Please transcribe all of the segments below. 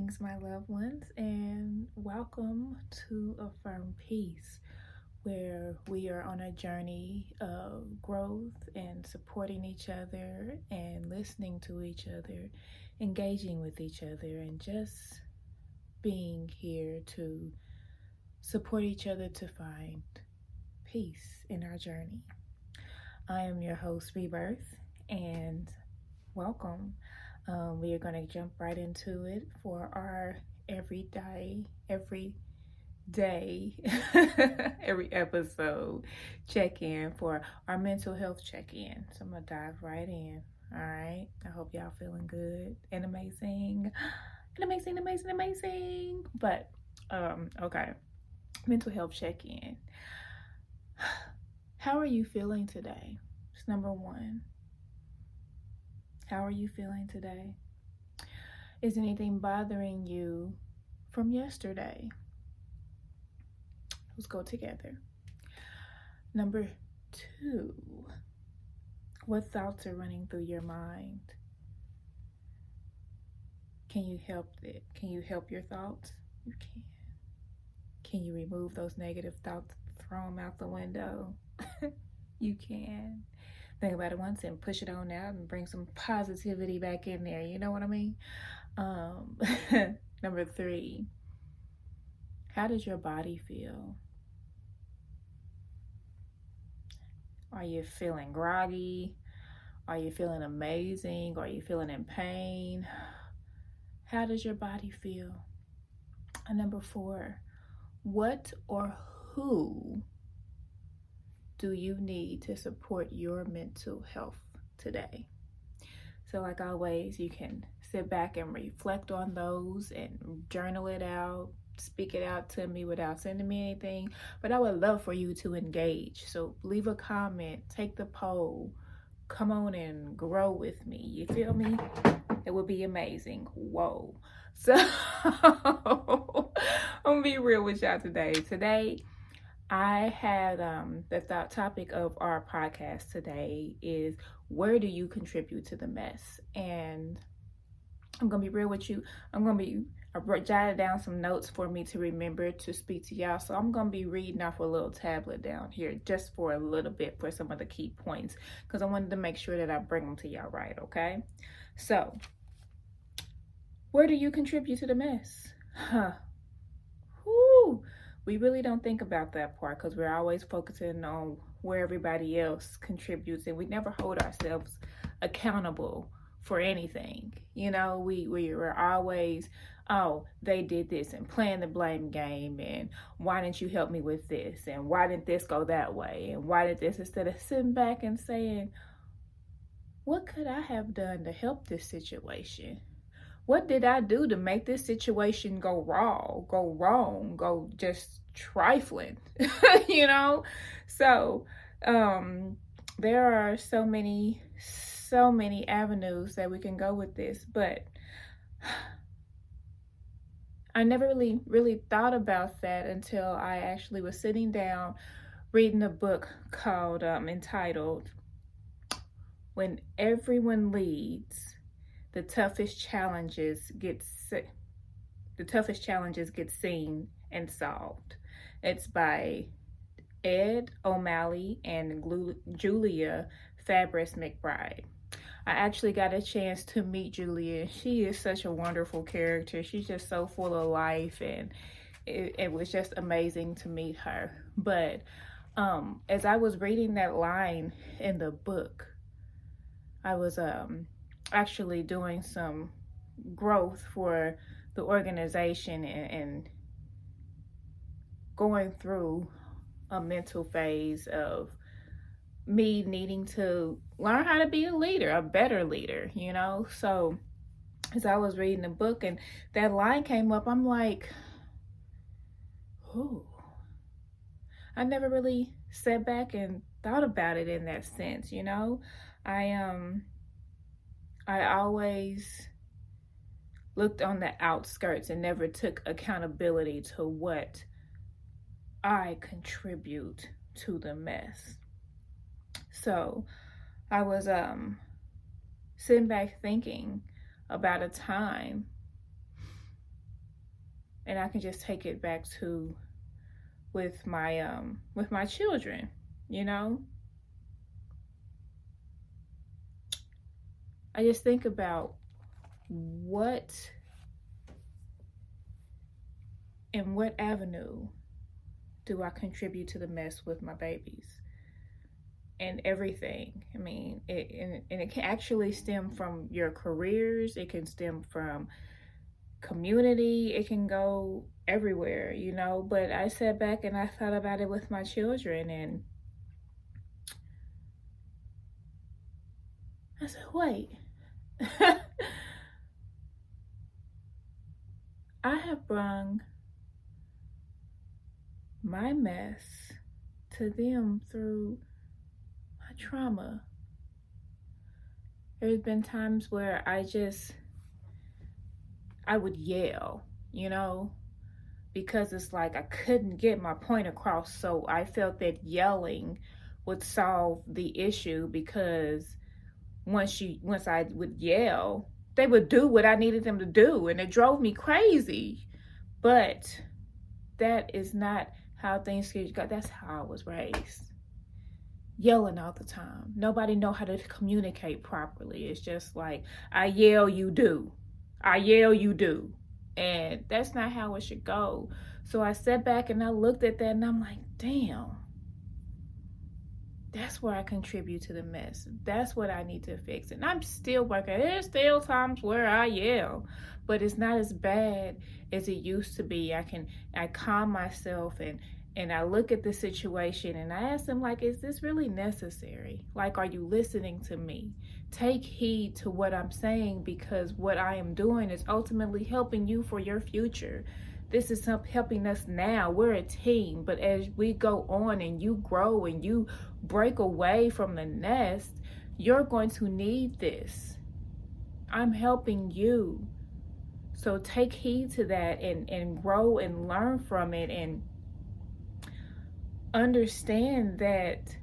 Greetings, my loved ones, and welcome to Affirm Peace, where we are on a journey of growth and supporting each other and listening to each other, engaging with each other, and just being here to support each other to find peace in our journey. I am your host, Rebirth, and welcome. We are going to jump right into it for our every every episode check-in for our mental health check-in. So I'm going to dive right in. All right. I hope y'all feeling good and amazing. But, okay. Mental health check-in. How are you feeling today? It's number one. How are you feeling today? Is anything bothering you from yesterday? Let's go together. Number two, what thoughts are running through your mind? Can you help it? Can you help your thoughts? You can. Can you remove those negative thoughts, throw them out the window? You can. Think about it once and push it on out and bring some positivity back in there. You know what I mean? Number three, how does your body feel? Are you feeling groggy? Are you feeling amazing? Are you feeling in pain? How does your body feel? And number four, what or who do you need to support your mental health today? So like always, you can sit back and reflect on those and journal it out, speak it out to me without sending me anything. But I would love for you to engage. So leave a comment, take the poll, come on and grow with me. You feel me? It would be amazing. Whoa. So I'm gonna be real with y'all today. Today, I had the thought topic of our podcast today is, where do you contribute to the mess? And I'm going to be real with you. I jotted down some notes for me to remember to speak to y'all. So I'm going to be reading off a little tablet down here just for a little bit for some of the key points, because I wanted to make sure that I bring them to y'all right, okay? So, where do you contribute to the mess? Whoo! We really don't think about that part because we're always focusing on where everybody else contributes, and we never hold ourselves accountable for anything. You know, we're always, oh, they did this, and playing the blame game, and why didn't you help me with this, and why didn't this go that way, and why did this, instead of sitting back and saying, what could I have done to help this situation? What did I do to make this situation go wrong, go just trifling, you know? So, there are so many avenues that we can go with this, but I never really thought about that until I actually was sitting down reading a book called, entitled, When Everyone Leads, the toughest challenges get seen and solved. It's by Ed O'Malley and Julia Fabris McBride. I actually got a chance to meet Julia. She is such a wonderful character. She's just so full of life, and it was just amazing to meet her. But as I was reading that line in the book, I was actually doing some growth for the organization and going through a mental phase of me needing to learn how to be a leader, a better leader, you know? So as I was reading the book and that line came up, I'm like, ooh, I never really sat back and thought about it in that sense, you know? I always looked on the outskirts and never took accountability to what I contribute to the mess. So I was sitting back thinking about a time And I can just take it back to with my children, you know. I just think about what in what avenue do I contribute to the mess with my babies and everything. I mean, and it can actually stem from your careers. It can stem from community. It can go everywhere, you know. But I sat back and I thought about it with my children, and I said, wait. I have brung my mess to them through my trauma. There's been times where I would yell, you know, because it's like I couldn't get my point across. So I felt that yelling would solve the issue, because once I would yell, they would do what I needed them to do, and it drove me crazy. But that is not how things get. That's how I was raised. Yelling all the time. Nobody know how to communicate properly. It's just like, I yell, you do. I yell, you do. And that's not how it should go. So I sat back and I looked at that and I'm like, damn. That's where I contribute to the mess. That's what I need to fix. And I'm still working. There's still times where I yell, but it's not as bad as it used to be. I calm myself and I look at the situation and I ask them, like, is this really necessary? Like, are you listening to me? Take heed to what I'm saying, because what I am doing is ultimately helping you for your future. This is helping us now. We're a team, but as we go on and you grow and you break away from the nest, you're going to need this. I'm helping you. So take heed to that and grow and learn from it, and understand that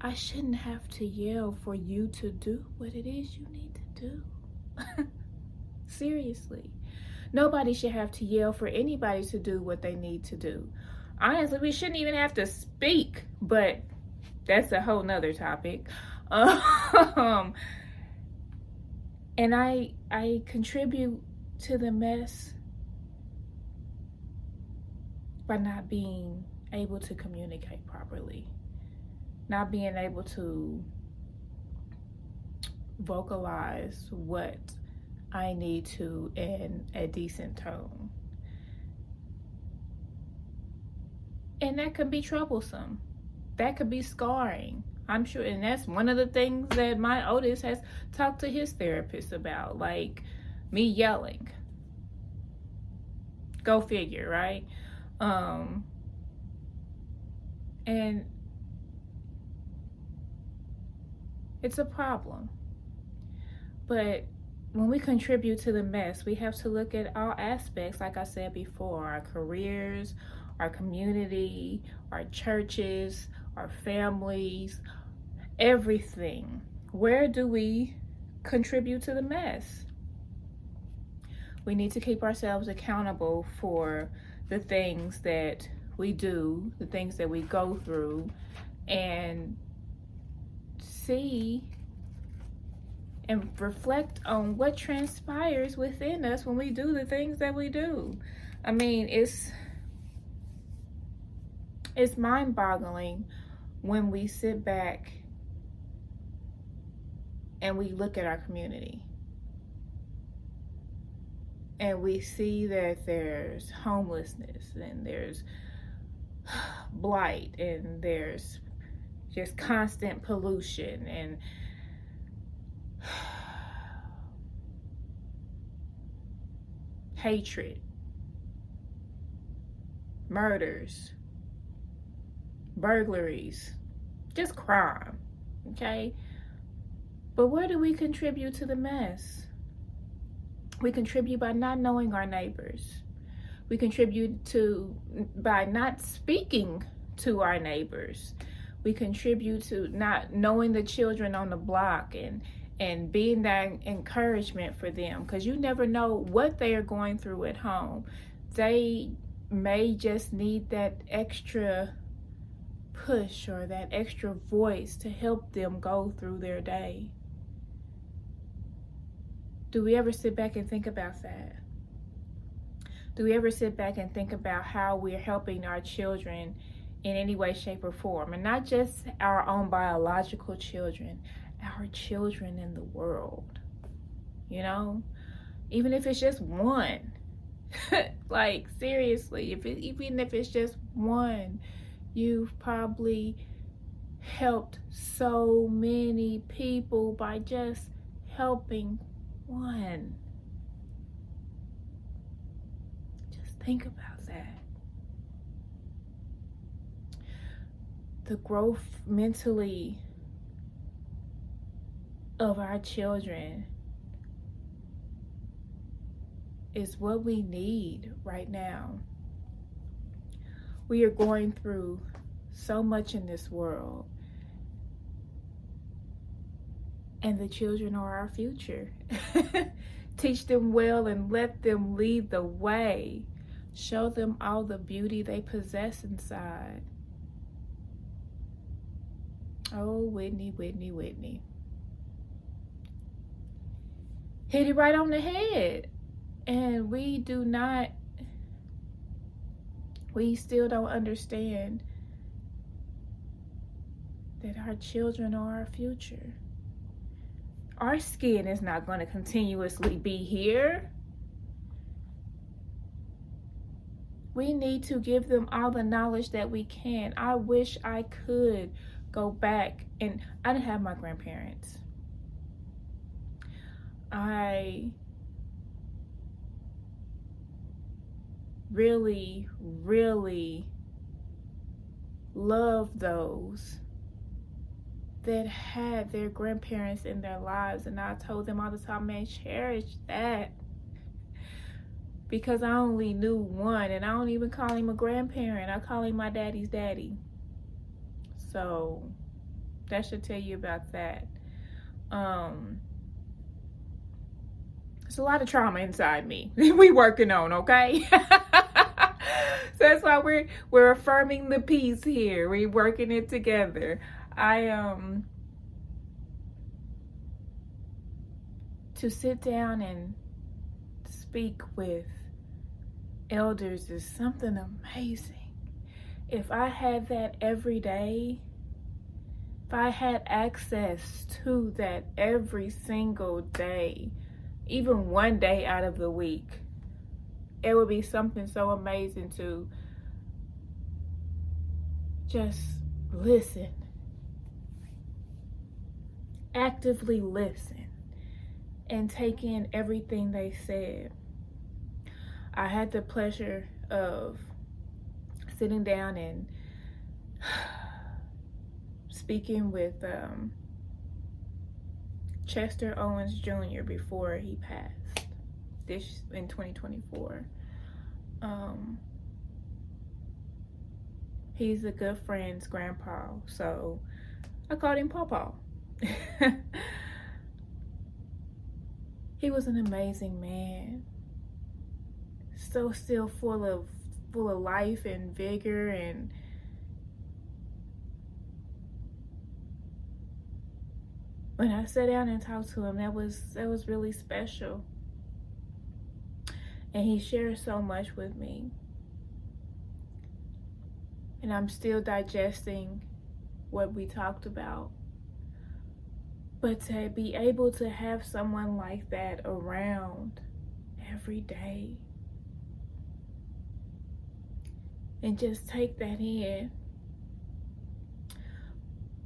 I shouldn't have to yell for you to do what it is you need to do. Seriously. Nobody should have to yell for anybody to do what they need to do. Honestly, we shouldn't even have to speak, but that's a whole nother topic. And I contribute to the mess by not being able to communicate properly, not being able to vocalize what I need to in a decent tone. And that could be troublesome. That could be scarring, I'm sure. And that's one of the things that my oldest has talked to his therapist about, like me yelling. Go figure, right? And it's a problem. But when we contribute to the mess, we have to look at all aspects, like I said before, our careers, our community, our churches, our families, everything. Where do we contribute to the mess? We need to keep ourselves accountable for the things that we do, the things that we go through, and see and reflect on what transpires within us when we do the things that we do. I mean, it's mind-boggling when we sit back and we look at our community and we see that there's homelessness and there's blight and there's just constant pollution and hatred, murders, burglaries, just crime, okay? But where do we contribute to the mess? We contribute by not knowing our neighbors. We contribute by not speaking to our neighbors. We contribute to not knowing the children on the block and and being that encouragement for them, because you never know what they are going through at home. They may just need that extra push or that extra voice to help them go through their day. Do we ever sit back and think about that? Do we ever sit back and think about how we're helping our children in any way, shape, or form? And not just our own biological children, our children in the world. You know? Even if it's just one. Like, seriously, even if it's just one, you've probably helped so many people by just helping one. Just think about that. The growth mentally of our children is what we need right now. We are going through so much in this world, and the children are our future. Teach them well and let them lead the way. Show them all the beauty they possess inside. Oh, Whitney, Whitney, Whitney. Hit it right on the head. And we still don't understand that our children are our future. Our skin is not going to continuously be here. We need to give them all the knowledge that we can. I wish I could go back, and I didn't have my grandparents. I really, really love those that had their grandparents in their lives, and I told them all the time, man, cherish that, because I only knew one, and I don't even call him a grandparent. I call him my daddy's daddy. So that should tell you about that. There's a lot of trauma inside me. We working on, okay? So that's why we're affirming the peace here. We're working it together. To sit down and speak with elders is something amazing. If I had that every day, if I had access to that every single day, even one day out of the week, it would be something so amazing to just listen. Actively listen and take in everything they said. I had the pleasure of sitting down and speaking with Chester Owens Jr. before he passed this in 2024. He's a good friend's grandpa, so I called him Pawpaw. He was an amazing man, so still full of life and vigor, and when I sat down and talked to him, that was really special. And he shared so much with me, and I'm still digesting what we talked about. But to be able to have someone like that around every day and just take that in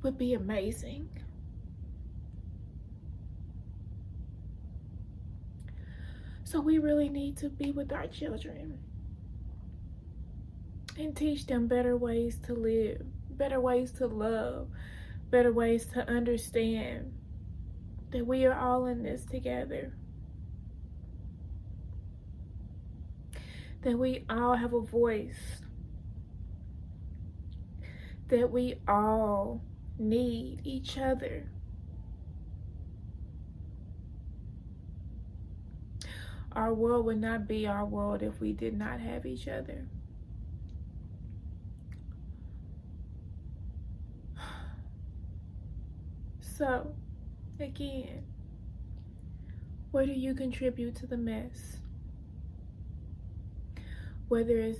would be amazing. So we really need to be with our children and teach them better ways to live, better ways to love, better ways to understand that we are all in this together. That we all have a voice. That we all need each other. Our world would not be our world if we did not have each other. So, again, where do you contribute to the mess? Whether it's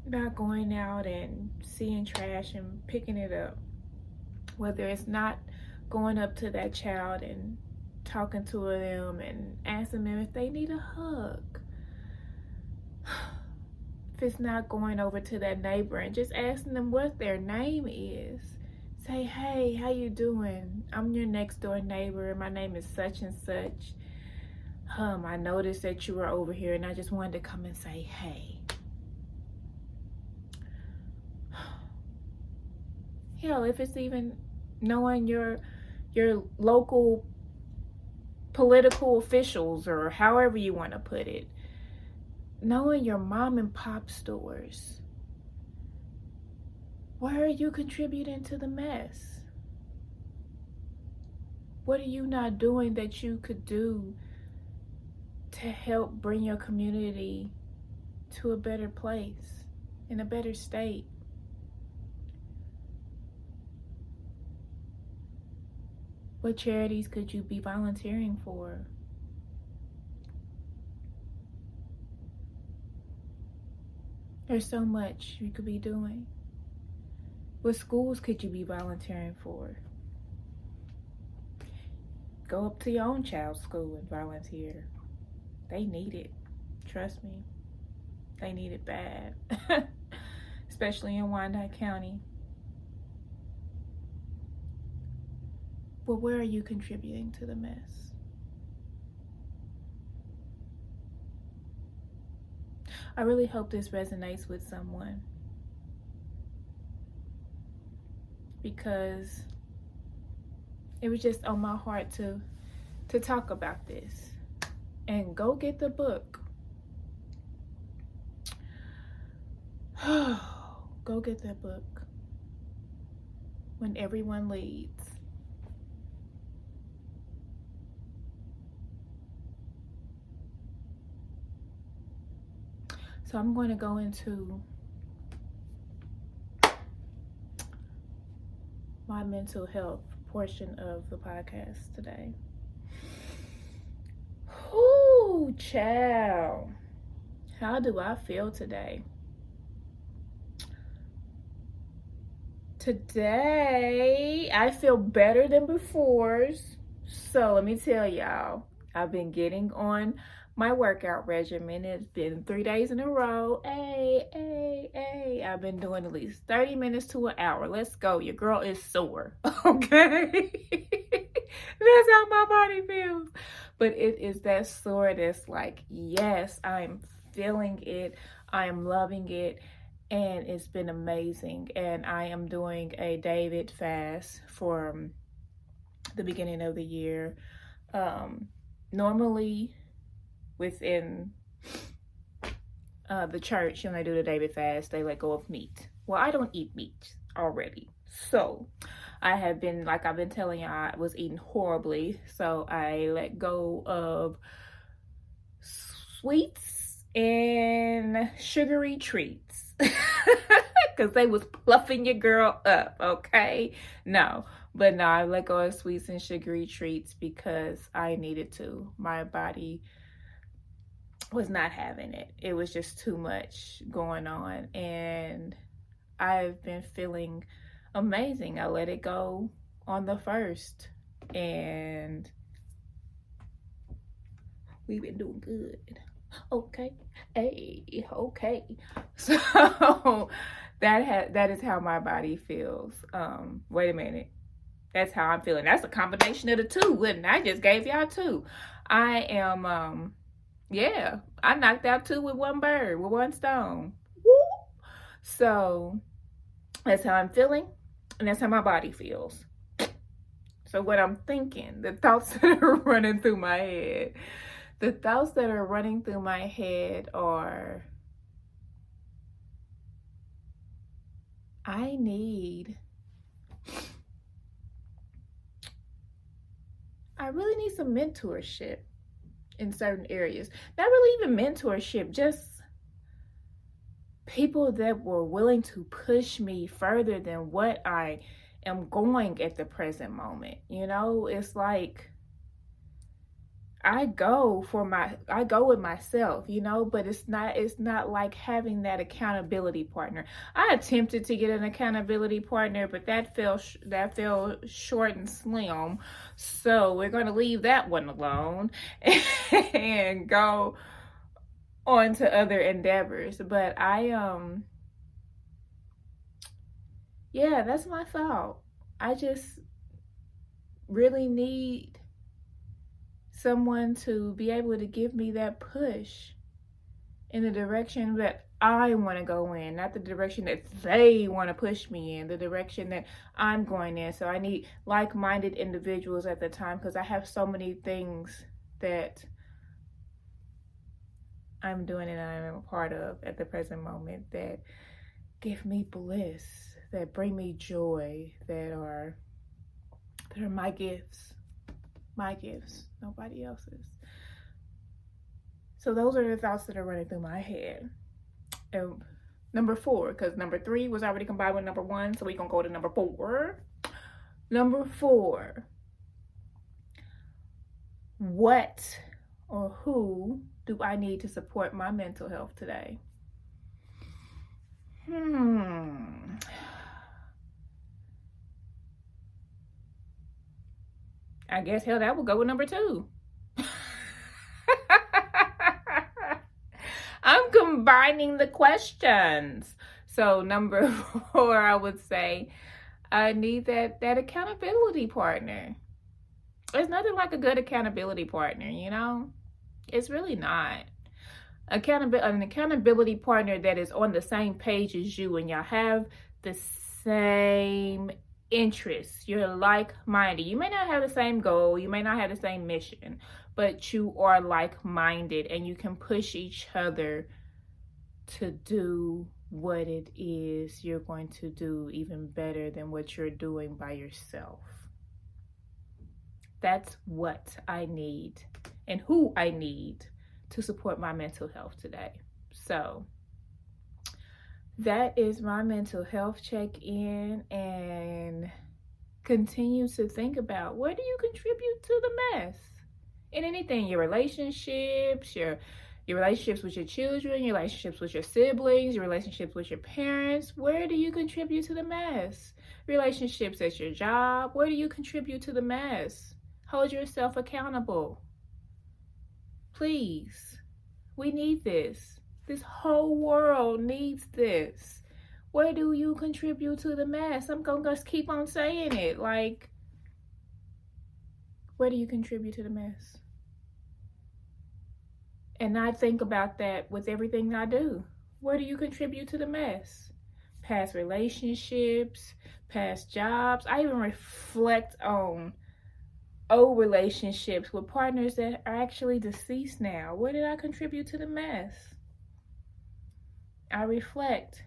not going out and seeing trash and picking it up, whether it's not going up to that child and talking to them and asking them if they need a hug, if it's not going over to that neighbor and just asking them what their name is. Say, hey, how you doing? I'm your next door neighbor. My name is such and such. I noticed that you were over here and I just wanted to come and say, hey. Hell, if it's even knowing your local political officials, or however you want to put it, knowing your mom and pop stores. Where are you contributing to the mess? What are you not doing that you could do to help bring your community to a better place, in a better state? What charities could you be volunteering for? There's so much you could be doing. What schools could you be volunteering for? Go up to your own child's school and volunteer. They need it. Trust me. They need it bad. Especially in Wyandotte County. But where are you contributing to the mess? I really hope this resonates with someone, because it was just on my heart to talk about this. And go get the book. Go get that book. When Everyone Leads. So I'm going to go into my mental health portion of the podcast today. Ooh, child. How do I feel today? Today, I feel better than before. So let me tell y'all, I've been getting on my workout regimen. It's been 3 days in a row. Hey. I've been doing at least 30 minutes to an hour. Let's go. Your girl is sore. Okay? That's how my body feels. But it is that sore that's like, yes, I'm feeling it. I am loving it. And it's been amazing. And I am doing a David fast for the beginning of the year. Normally, within the church, when they do the David fast, they let go of meat. Well, I don't eat meat already. So I have been, like I've been telling you, I was eating horribly. So I let go of sweets and sugary treats. Because they was fluffing your girl up, okay? No, I let go of sweets and sugary treats because I needed to. My body was not having it. It was just too much going on, and I've been feeling amazing. I let it go on the 1st, and we've been doing good. Okay. Hey, okay. So that is how my body feels. Wait a minute. That's how I'm feeling. That's a combination of the two, wouldn't I? Just gave y'all 2. I am yeah, I knocked out 2 with one bird, with one stone. Woo! So that's how I'm feeling, and that's how my body feels. So what I'm thinking, the thoughts that are running through my head, are, I really need some mentorship. in certain areas. Not really even mentorship, just people that were willing to push me further than what I am going at the present moment. It's like I go with myself, but it's not like having that accountability partner. I attempted to get an accountability partner, but that fell short and slim. So we're going to leave that one alone and go on to other endeavors. But yeah, that's my thought. I just really need someone to be able to give me that push in the direction that I want to go in, not the direction that they want to push me in, the direction that I'm going in. So I need like-minded individuals at the time, because I have so many things that I'm doing and I'm a part of at the present moment that give me bliss, that bring me joy, that are my gifts. My gifts, nobody else's. So those are the thoughts that are running through my head. And number 4, because number 3 was already combined with number 1, so we're gonna go to number 4. Number 4, what or who do I need to support my mental health today? I guess that will go with number 2. I'm combining the questions. So number 4, I would say I need that accountability partner. There's nothing like a good accountability partner, It's really not. An accountability partner that is on the same page as you, and y'all have the same interests. You're like-minded. You may not have the same goal, you may not have the same mission, but you are like-minded and you can push each other to do what it is you're going to do even better than what you're doing by yourself. That's what I need and who I need to support my mental health today. So that is my mental health check-in, and continue to think about, where do you contribute to the mess in anything? Your relationships, your relationships with your children, your relationships with your siblings, your relationships with your parents. Where do you contribute to the mess? Relationships at your job, where do you contribute to the mess? Hold yourself accountable. Please, we need this. This whole world needs this. Where do you contribute to the mess? I'm going to just keep on saying it. Like, where do you contribute to the mess? And I think about that with everything I do. Where do you contribute to the mess? Past relationships, past jobs. I even reflect on old relationships with partners that are actually deceased now. Where did I contribute to the mess? I reflect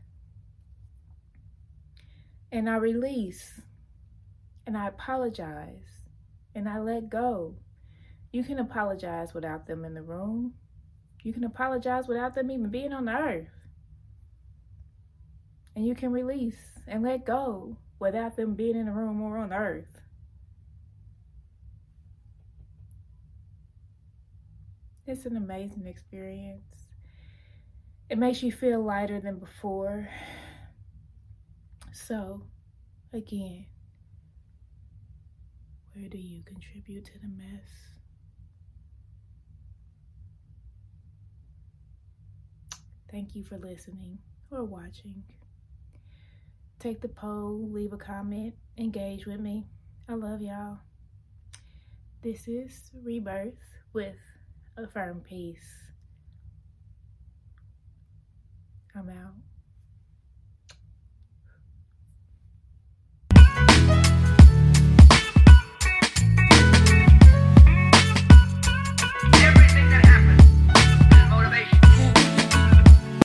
and I release and I apologize and I let go. You can apologize without them in the room. You can apologize without them even being on the earth. And you can release and let go without them being in the room or on the earth. It's an amazing experience. It makes you feel lighter than before. So, again, where do you contribute to the mess? Thank you for listening or watching. Take the poll, leave a comment, engage with me. I love y'all. This is Rebirth with a Firm Peace. I'm out.